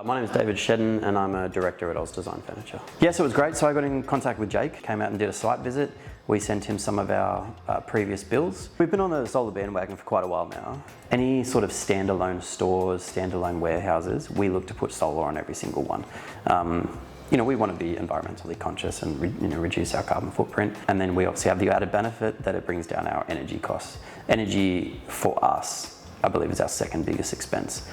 My name is David Shedden and I'm a director at Oz Design Furniture. Yes, it was great. So I got in contact with Jake, came out and did a site visit. We sent him some of our previous builds. We've been on the solar bandwagon for quite a while now. Any sort of standalone stores, standalone warehouses, we look to put solar on every single one. We want to be environmentally conscious and reduce our carbon footprint. And then we obviously have the added benefit that it brings down our energy costs. Energy for us, I believe, is our second biggest expense.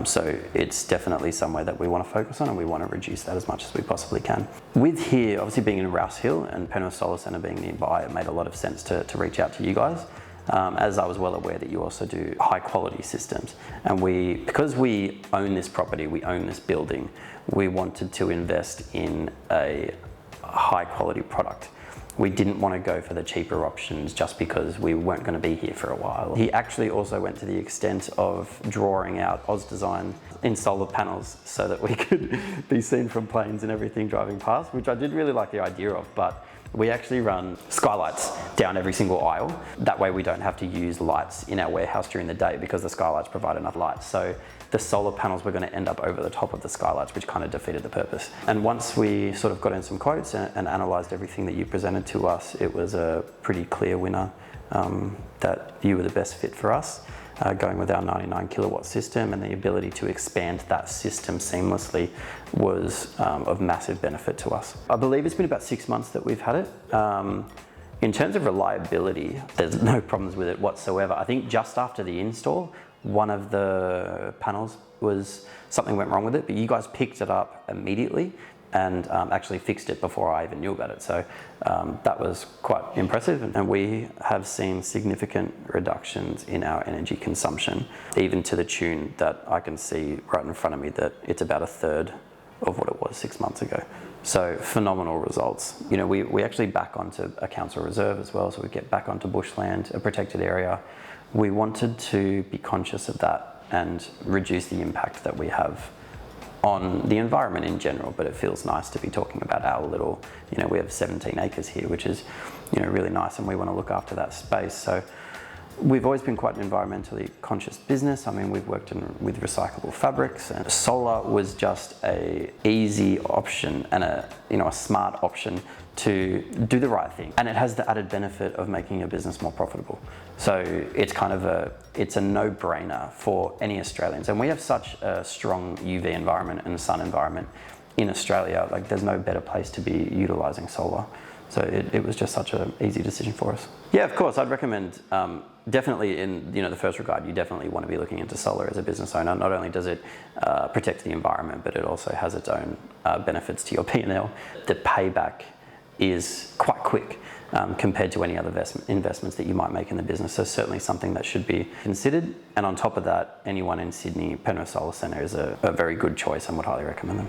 So it's definitely somewhere that we want to focus on, and we want to reduce that as much as we possibly can. With here, obviously being in Rouse Hill and Penrith Solar Centre being nearby, it made a lot of sense to reach out to you guys. As I was well aware that you also do high quality systems. And because we own this property, we own this building, we wanted to invest in a high quality product. We didn't want to go for the cheaper options just because we weren't going to be here for a while. He actually also went to the extent of drawing out Oz Design in solar panels so that we could be seen from planes and everything driving past, which I did really like the idea of, but we actually run skylights down every single aisle. That way we don't have to use lights in our warehouse during the day because the skylights provide enough light. So the solar panels were going to end up over the top of the skylights, which kind of defeated the purpose. And once we sort of got in some quotes and analysed everything that you presented to us, it was a pretty clear winner that you were the best fit for us. Going with our 99 kilowatt system and the ability to expand that system seamlessly was of massive benefit to us. I believe it's been about 6 months that we've had it. In terms of reliability, there's no problems with it whatsoever. I think just after the install, one of the panels something went wrong with it, but you guys picked it up immediately and actually fixed it before I even knew about it. So that was quite impressive. And we have seen significant reductions in our energy consumption, even to the tune that I can see right in front of me that it's about a third of what it was 6 months ago. So phenomenal results. We actually back onto a council reserve as well, so we get back onto bushland, a protected area. We wanted to be conscious of that and reduce the impact that we have on the environment in general, but it feels nice to be talking about our little, we have 17 acres here, which is, really nice, and we want to look after that space. So we've always been quite an environmentally conscious business. I mean, we've worked with recyclable fabrics, and solar was just a easy option and a smart option to do the right thing. And it has the added benefit of making your business more profitable. So it's kind of it's a no-brainer for any Australians. And we have such a strong UV environment and sun environment in Australia. Like, there's no better place to be utilising solar. So it was just such an easy decision for us. Yeah, of course, I'd recommend, definitely in the first regard, you definitely want to be looking into solar as a business owner. Not only does it protect the environment, but it also has its own benefits to your P&L. The payback is quite quick compared to any other investments that you might make in the business. So certainly something that should be considered. And on top of that, anyone in Sydney, Penrith Solar Centre is a very good choice and would highly recommend them.